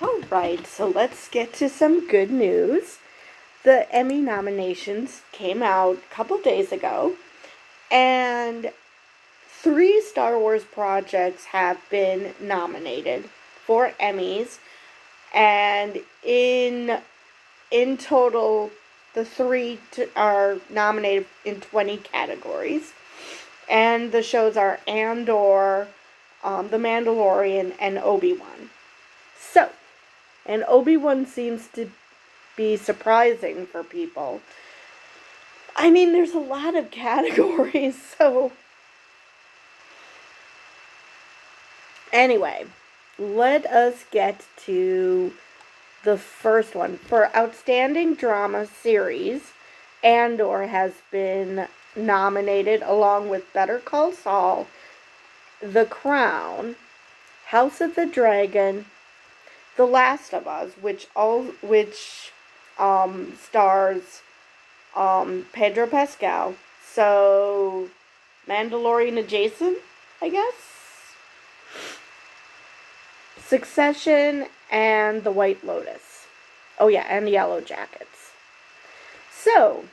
All right, so let's get to some good news. The Emmy nominations came out a couple days ago, and 3 Star Wars projects have been nominated for Emmys, and in total, the 3 are nominated in 20 categories, and the shows are Andor, The Mandalorian, and Obi-Wan. So, and Obi-Wan seems to be surprising for people. I mean, there's a lot of categories, so... Anyway, let us get to the first one. For Outstanding Drama Series, Andor has been nominated along with Better Call Saul, The Crown, House of the Dragon, The Last of Us, which stars Pedro Pascal. So Mandalorian adjacent, I guess. Succession and The White Lotus. Oh yeah, and Yellow Jackets. So,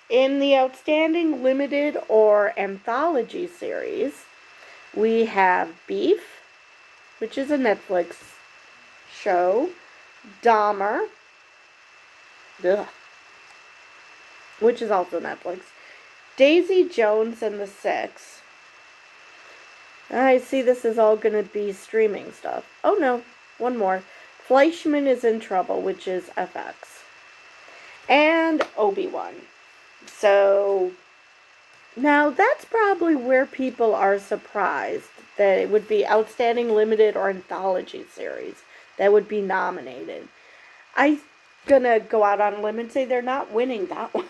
in the Outstanding Limited or Anthology series, we have Beef, which is a Netflix show, Dahmer, which is also Netflix, Daisy Jones and the Six. I see this is all going to be streaming stuff. Oh no, one more. Fleischman is in Trouble, which is FX. And Obi-Wan. So, now that's probably where people are surprised that it would be Outstanding Limited or Anthology series that would be nominated. I'm gonna go out on a limb and say they're not winning that one.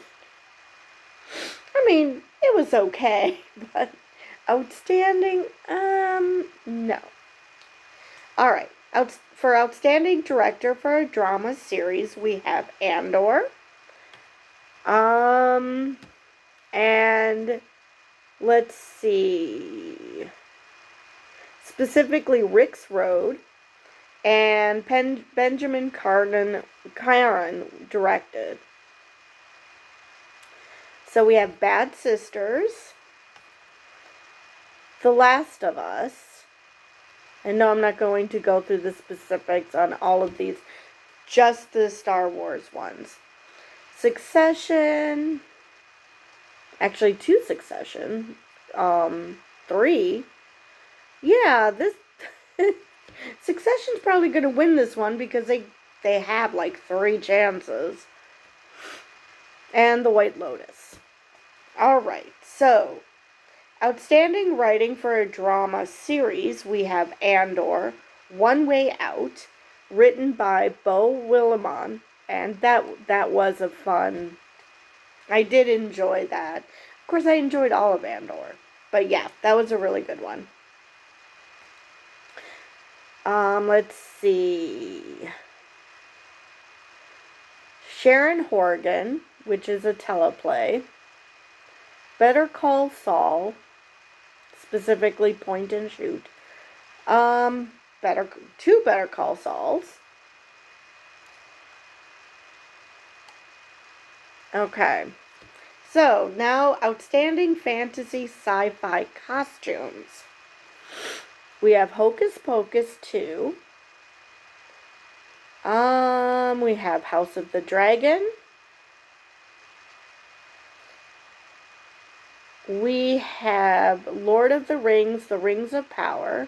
I mean, it was okay, but Outstanding, no. Alright, for Outstanding Director for a Drama Series, we have Andor. And let's see. Specifically, Rick's Road and Benjamin Caron directed. So we have Bad Sisters, The Last of Us. And no, I'm not going to go through the specifics on all of these, just the Star Wars ones. Succession, actually 2 Succession, 3. Yeah, this Succession's probably going to win this one because they have like 3 chances. And The White Lotus. Alright, so Outstanding Writing for a Drama Series, we have Andor, One Way Out, written by Beau Willimon, and that was a fun... I did enjoy that. Of course, I enjoyed all of Andor, but yeah, that was a really good one. Let's see. Sharon Horgan, which is a teleplay. Better Call Saul, specifically Point and Shoot. 2 Better Call Sauls. Okay. So, now Outstanding Fantasy Sci-Fi Costumes. We have Hocus Pocus 2. We have House of the Dragon. We have Lord of the Rings, The Rings of Power.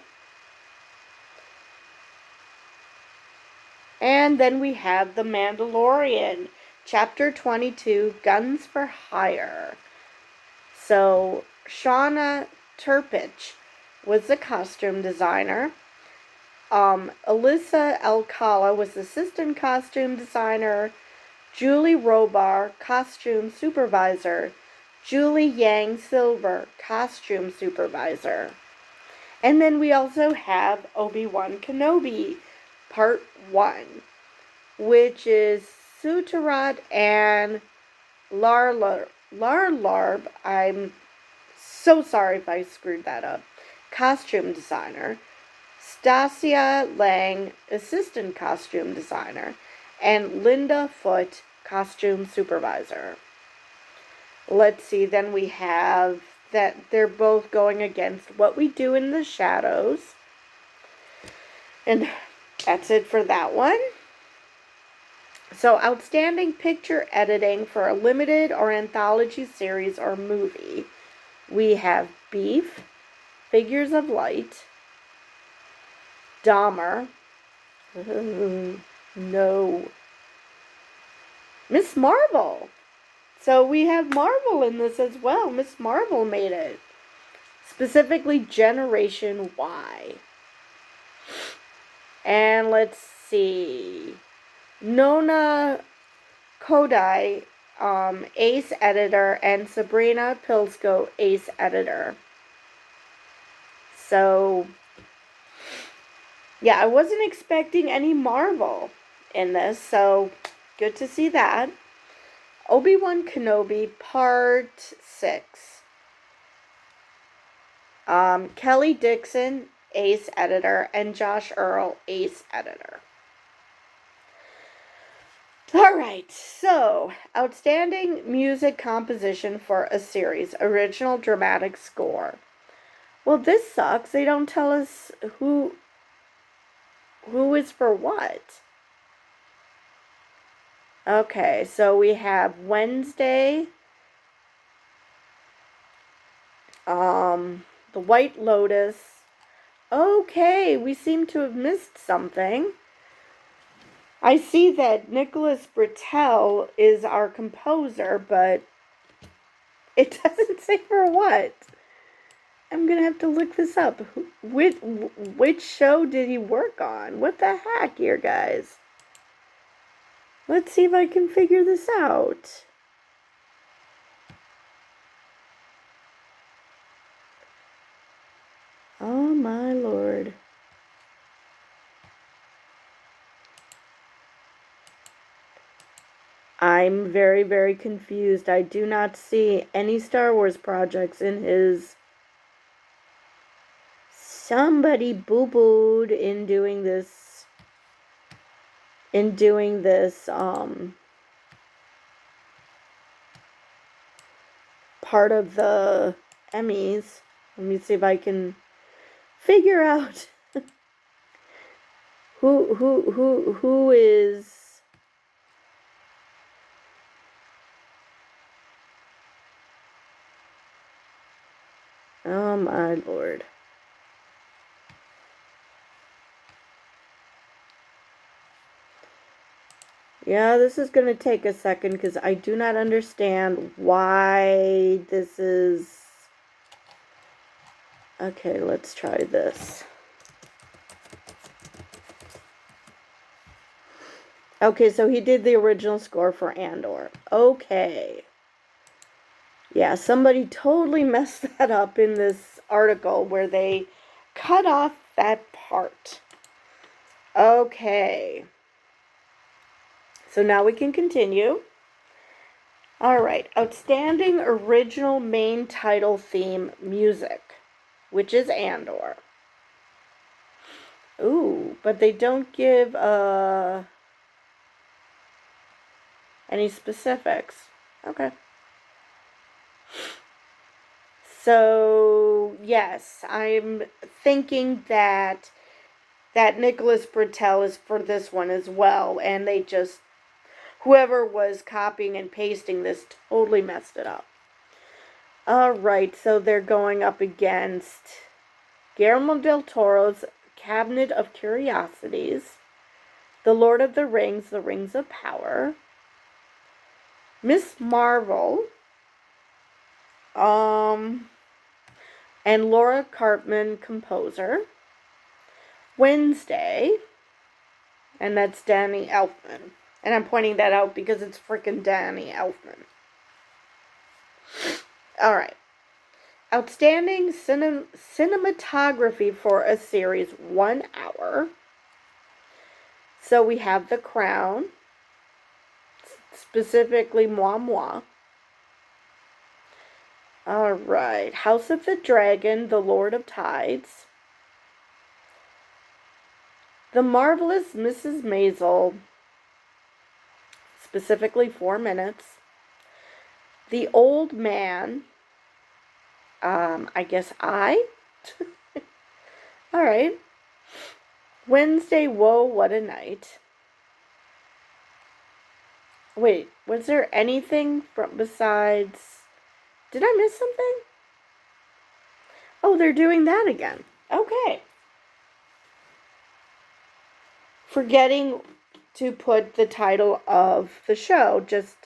And then we have The Mandalorian, Chapter 22, Guns for Hire. So, Shauna Turpich was the costume designer. Alyssa Alcala was assistant costume designer. Julie Robar, costume supervisor. Julie Yang Silver, costume supervisor. And then we also have Obi-Wan Kenobi, Part 1, which is Sutarad and Larlarb. I'm so sorry if I screwed that up. Costume designer. Stasia Lang, assistant costume designer, and Linda Foote, costume supervisor. Let's see, then we have that they're both going against What We Do in the Shadows. And that's it for that one. So, outstanding picture editing for a limited or anthology series or movie. We have Beef, Figures of Light, Dahmer. No. Miss Marvel. So we have Marvel in this as well. Miss Marvel made it. Specifically Generation Y. And let's see. Nona Kodai, ace editor, and Sabrina Pilsko, ace editor. So, yeah, I wasn't expecting any Marvel in this, so good to see that. Obi-Wan Kenobi, Part 6. Kelly Dixon, ace editor, and Josh Earl, ace editor. Alright, so, outstanding music composition for a series, original dramatic score. Well, this sucks. They don't tell us who is for what. Okay, so we have Wednesday, The White Lotus. Okay, we seem to have missed something. I see that Nicholas Britell is our composer, but it doesn't say for what. I'm gonna have to look this up. Which show did he work on? What the heck here, guys? Let's see if I can figure this out. Oh my lord. I'm very, very confused. I do not see any Star Wars projects in his... Somebody boo-booed in doing this... part of the Emmys. Let me see if I can figure out who is... Oh my lord. Yeah, this is going to take a second because I do not understand why this is... Okay, let's try this. Okay, so he did the original score for Andor. Okay. Yeah, somebody totally messed that up in this article where they cut off that part. Okay. So now we can continue. Alright, outstanding original main title theme music, which is Andor. Ooh, but they don't give any specifics. Okay. So, yes, I'm thinking that Nicholas Britell is for this one as well, and they just, whoever was copying and pasting this totally messed it up. Alright, so they're going up against Guillermo del Toro's Cabinet of Curiosities, The Lord of the Rings of Power, Miss Marvel, and Laura Cartman, composer. Wednesday, and that's Danny Elfman. And I'm pointing that out because it's freaking Danny Elfman. Alright. Outstanding cinematography for a series, 1 hour. So we have The Crown, specifically Moi Moi. Alright. House of the Dragon, The Lord of Tides. The Marvelous Mrs. Maisel, specifically 4 minutes. The Old Man, I guess I? Alright. Wednesday, Whoa, What a Night. Wait, was there anything besides... Did I miss something? Oh, they're doing that again. Okay. Forgetting to put the title of the show, just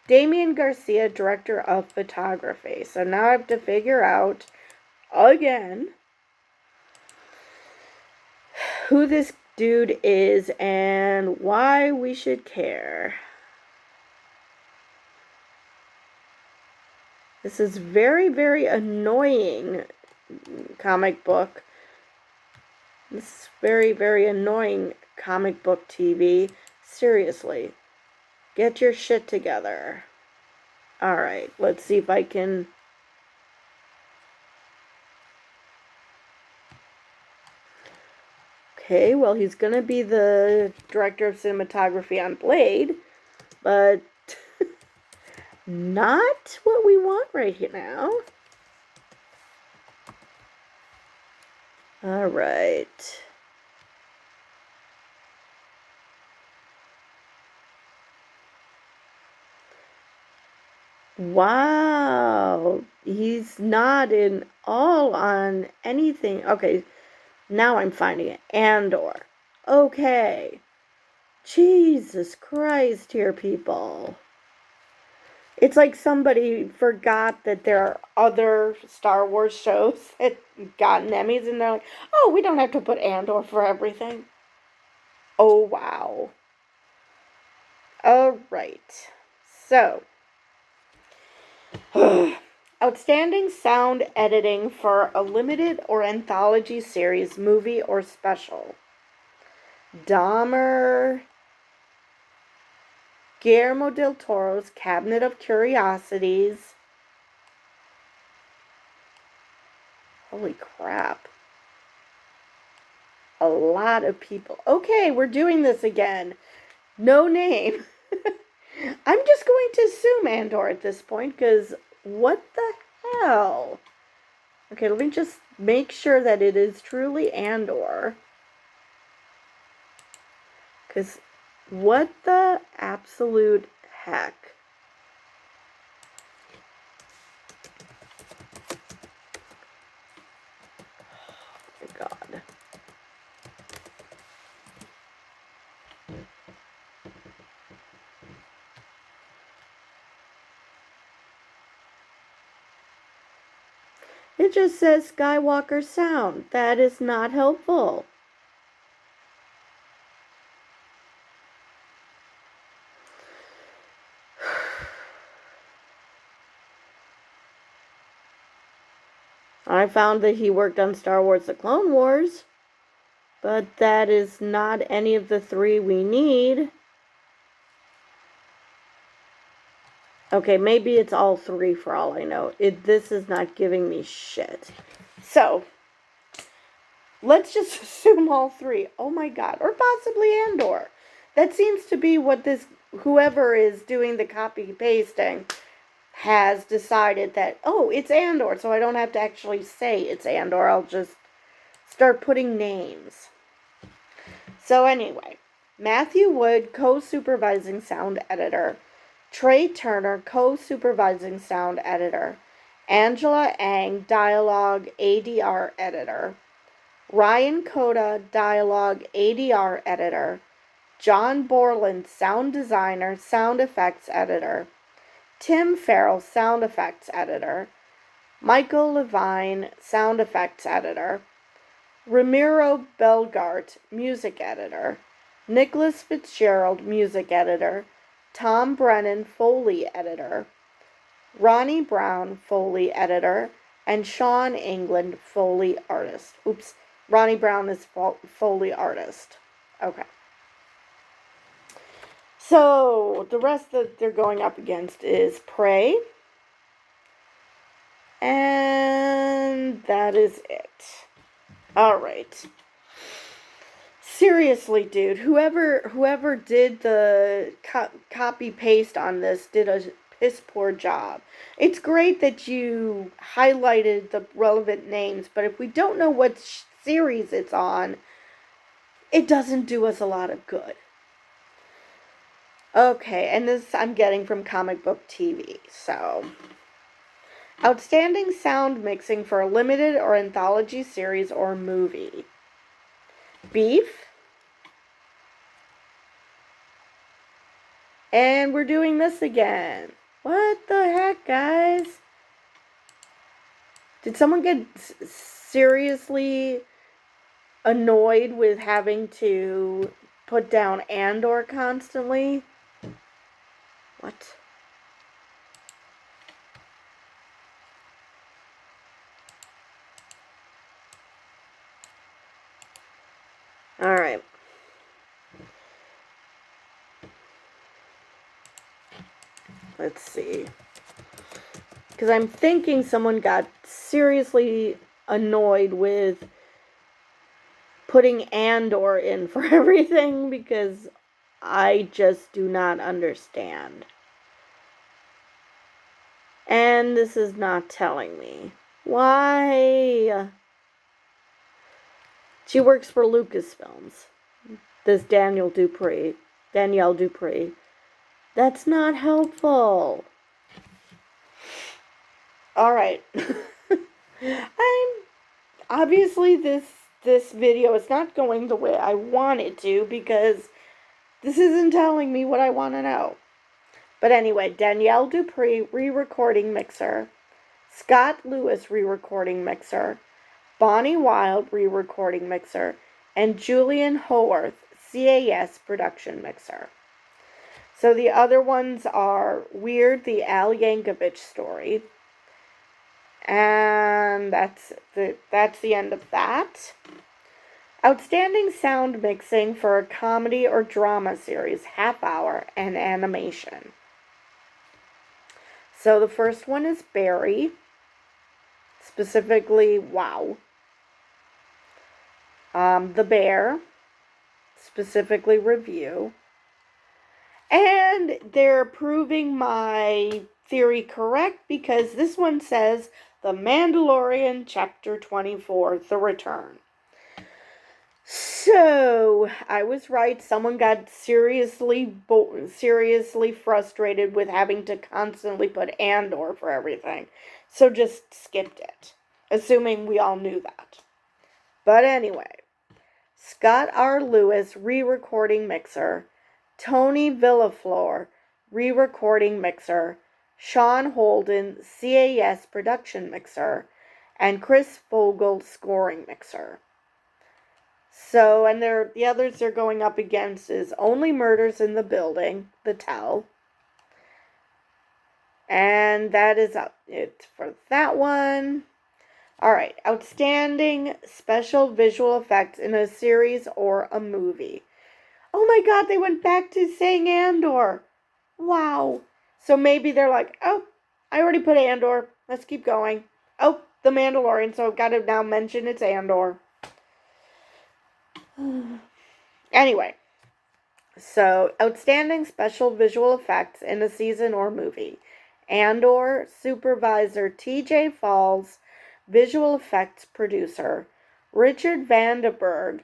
Damian Garcia, Director of Photography. So now I have to figure out, again, who this dude is and why we should care. This is very, very annoying comic book. This is very, very annoying comic book TV. Seriously. Get your shit together. Alright, let's see if I can... Okay, well, he's gonna be the director of cinematography on Blade, but not what we want right here now. Alright. Wow, he's not in all on anything. Okay, now I'm finding it. Andor. Okay. Jesus Christ here, people. It's like somebody forgot that there are other Star Wars shows that gotten Emmys, and they're like, oh, we don't have to put Andor for everything. Oh, wow. Alright. So... Outstanding sound editing for a limited or anthology series, movie, or special. Dahmer, Guillermo del Toro's Cabinet of Curiosities. Holy crap. A lot of people. Okay, we're doing this again. No name. I'm just going to assume Andor at this point, because what the hell? Okay, let me just make sure that it is truly Andor. Because what the absolute heck? Oh my God. It just says Skywalker sound. That is not helpful. I found that he worked on Star Wars: The Clone Wars, but that is not any of the 3 we need. Okay, maybe it's all 3 for all I know. This is not giving me shit. So, let's just assume all 3. Oh my God. Or possibly Andor. That seems to be what this, whoever is doing the copy-pasting has decided that, oh, it's Andor, so I don't have to actually say it's Andor. I'll just start putting names. So anyway, Matthew Wood, co-supervising sound editor. Trey Turner, co-supervising sound editor. Angela Ang, dialogue ADR editor. Ryan Coda, dialogue ADR editor. John Borland, sound designer, sound effects editor. Tim Farrell, sound effects editor. Michael Levine, sound effects editor. Ramiro Belgart, music editor. Nicholas Fitzgerald, music editor. Tom Brennan, Foley editor. Ronnie Brown, Foley editor. And Sean England, Foley artist. Oops, Ronnie Brown is Foley artist. Okay. So, the rest that they're going up against is Prey. And that is it. Alright. Seriously, dude, whoever did the copy paste on this did a piss poor job. It's great that you highlighted the relevant names, but if we don't know what series it's on, it doesn't do us a lot of good. Okay, and this I'm getting from Comic Book TV, so. Outstanding sound mixing for a limited or anthology series or movie. Beef. And we're doing this again. What the heck, guys? Did someone get seriously annoyed with having to put down Andor constantly? What? Alright. Let's see. Because I'm thinking someone got seriously annoyed with putting Andor in for everything because I just do not understand. And this is not telling me. Why? She works for Lucasfilms. This Danielle Dupree. That's not helpful. Alright. Obviously this video is not going the way I want it to because this isn't telling me what I want to know. But anyway, Danielle Dupree re-recording mixer, Scott Lewis re-recording mixer, Bonnie Wild re-recording mixer, and Julian Howarth CAS production mixer. So the other ones are Weird, the Al Yankovic story. And that's the end of that. Outstanding sound mixing for a comedy or drama series, half hour, and animation. So the first one is Barry, specifically Wow. The Bear, specifically Review. And they're proving my theory correct because this one says The Mandalorian Chapter 24, The Return. So, I was right. Someone got seriously frustrated with having to constantly put Andor for everything. So just skipped it, assuming we all knew that. But anyway, Scott R. Lewis re-recording mixer, Tony Villaflor re-recording mixer, Sean Holden CAS production mixer, and Chris Vogel scoring mixer. So, and the others they're going up against is Only Murders in the Building, The Tell. And that is it for that one. Alright, outstanding special visual effects in a series or a movie. Oh my god, they went back to saying Andor. Wow. So maybe they're like, oh, I already put Andor. Let's keep going. Oh, The Mandalorian, so I've got to now mention it's Andor. Anyway, so outstanding special visual effects in a season or movie. Andor supervisor TJ Falls, visual effects producer. Richard Vandenberg,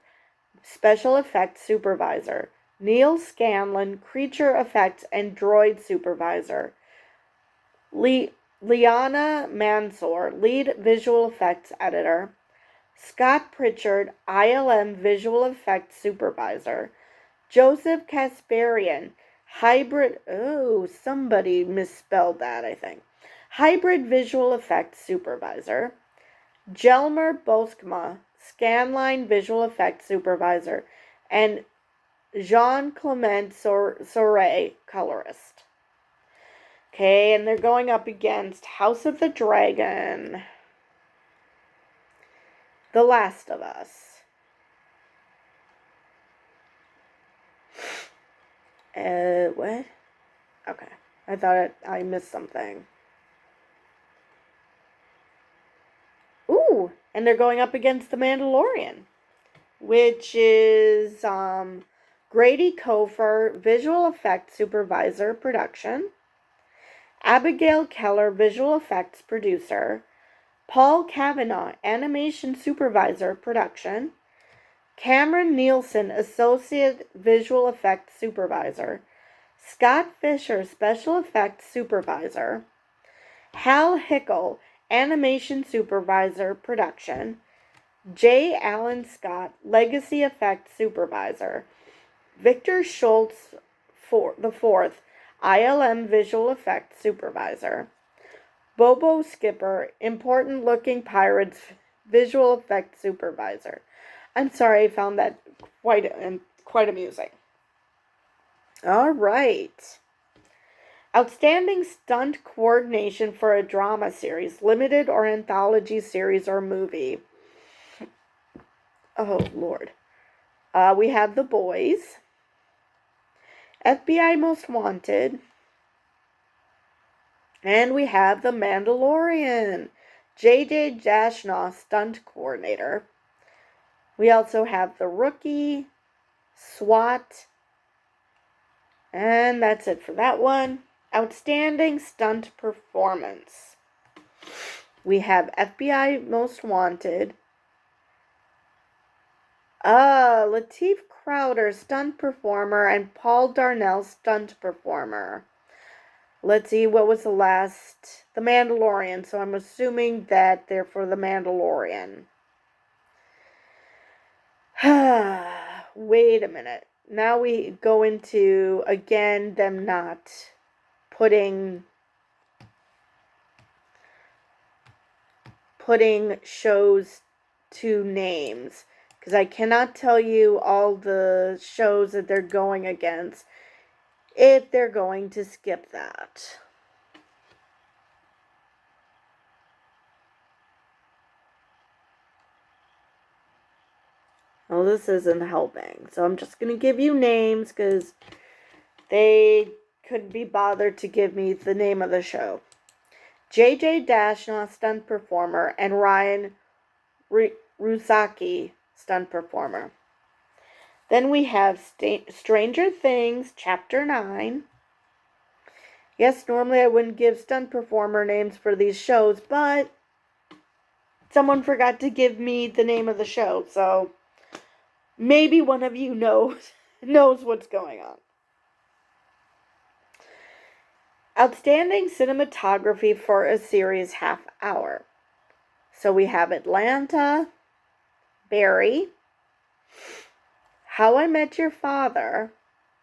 special effects supervisor. Neil Scanlon, creature effects and droid supervisor. Liana Mansour, lead visual effects editor. Scott Pritchard, ILM visual effects supervisor. Joseph Kasparian, hybrid, somebody misspelled that, I think. Hybrid visual effects supervisor. Jelmer Boskma, scanline visual effects supervisor. And Jean-Clement Soray, colorist. Okay, and they're going up against House of the Dragon, The Last of Us. What? Okay. I thought I missed something. Ooh, and they're going up against The Mandalorian. which is Grady Kofer, visual effects supervisor, production. Abigail Keller, visual effects producer. Paul Kavanaugh, animation supervisor, production. Cameron Nielsen, associate visual effects supervisor. Scott Fisher, special effects supervisor. Hal Hickel, animation supervisor, production. J. Allen Scott, legacy effects supervisor. Victor Schultz the fourth, ILM visual effects supervisor. Bobo Skipper, important looking pirates visual effects supervisor. I'm sorry, I found that quite amusing. All right. Outstanding stunt coordination for a drama series, limited or anthology series or movie. Oh, Lord. We have The Boys. FBI Most Wanted. And we have The Mandalorian. J.J. Dashnaw, stunt coordinator. We also have The Rookie, SWAT, and that's it for that one. Outstanding stunt performance. We have FBI Most Wanted. Lateef Crowder, stunt performer, and Paul Darnell, stunt performer. Let's see, what was the last? The Mandalorian, so I'm assuming that they're for The Mandalorian. Wait a minute. Now we go into, again, them not putting shows to names. Because I cannot tell you all the shows that they're going against if they're going to skip that. Well, this isn't helping. So I'm just going to give you names because they couldn't be bothered to give me the name of the show. J.J. Dashnaw, stunt performer, and Ryan Rusaki, stunt performer. Then we have Stranger Things, Chapter 9. Yes, normally I wouldn't give stunt performer names for these shows, but someone forgot to give me the name of the show, so maybe one of you knows what's going on. Outstanding cinematography for a series half hour. So we have Atlanta, Barry, How I Met Your Father,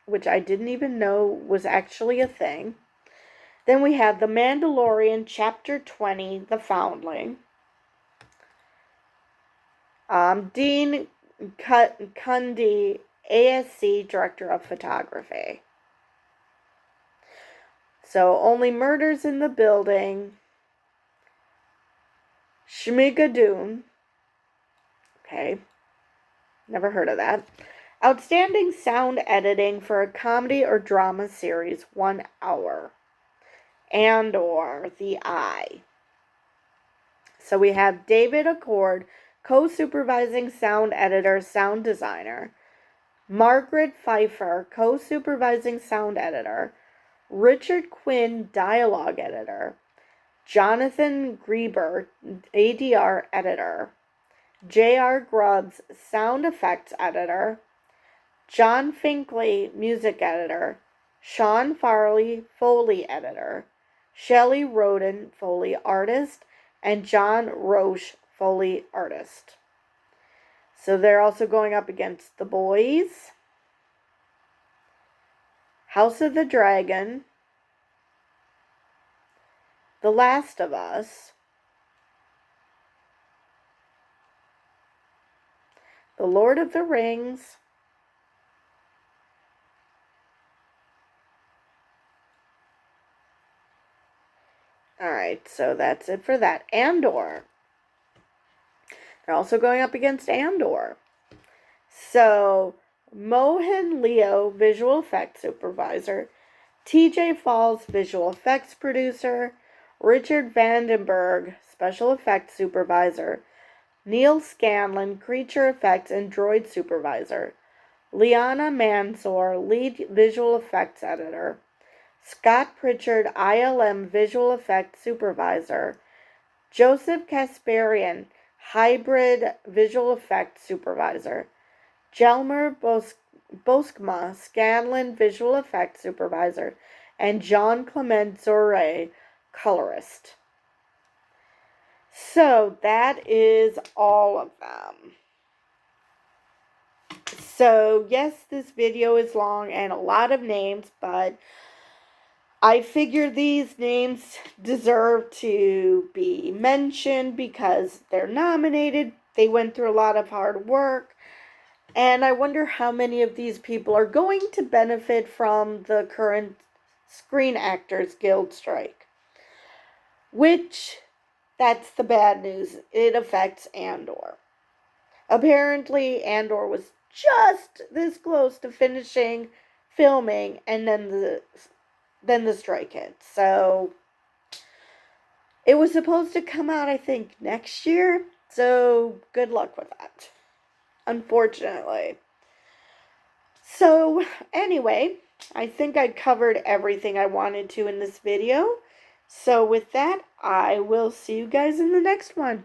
which I didn't even know was actually a thing. Then we have The Mandalorian, Chapter 20, The Foundling. Dean Cundy, ASC, Director of Photography. So, Only Murders in the Building. Shmigadoon. Okay. Never heard of that. Outstanding sound editing for a comedy or drama series, 1 hour. Andor, The Eye. So we have David Accord, co-supervising sound editor, sound designer. Margaret Pfeiffer, co-supervising sound editor. Richard Quinn, dialogue editor. Jonathan Grieber, ADR editor. J.R. Grubbs, sound effects editor. John Finkley, music editor. Sean Farley, Foley editor. Shelley Roden, Foley artist. And John Roche, Foley artist. So they're also going up against The Boys, House of the Dragon, The Last of Us, The Lord of the Rings, Alright, so that's it for that. Andor. They're also going up against Andor. So, Mohan Leo, visual effects supervisor. TJ Falls, visual effects producer. Richard Vandenberg, special effects supervisor. Neil Scanlon, Creature Effects and Droid Supervisor. Liana Mansour, Lead Visual Effects Editor. Scott Pritchard, ILM Visual Effects Supervisor. Joseph Kasparian, Hybrid Visual Effects Supervisor. Jelmer Boskma, Scanlon Visual Effects Supervisor. And Jean Clement Zoret, Colorist. So that is all of them. So yes, this video is long and a lot of names, but I figure these names deserve to be mentioned because they're nominated. They went through a lot of hard work. And I wonder how many of these people are going to benefit from the current Screen Actors Guild strike. Which, that's the bad news. It affects Andor. Apparently, Andor was just this close to finishing filming, and then the strike hit. So it was supposed to come out, I think, next year. So good luck with that, unfortunately. So anyway, I think I covered everything I wanted to in this video. So with that, I will see you guys in the next one.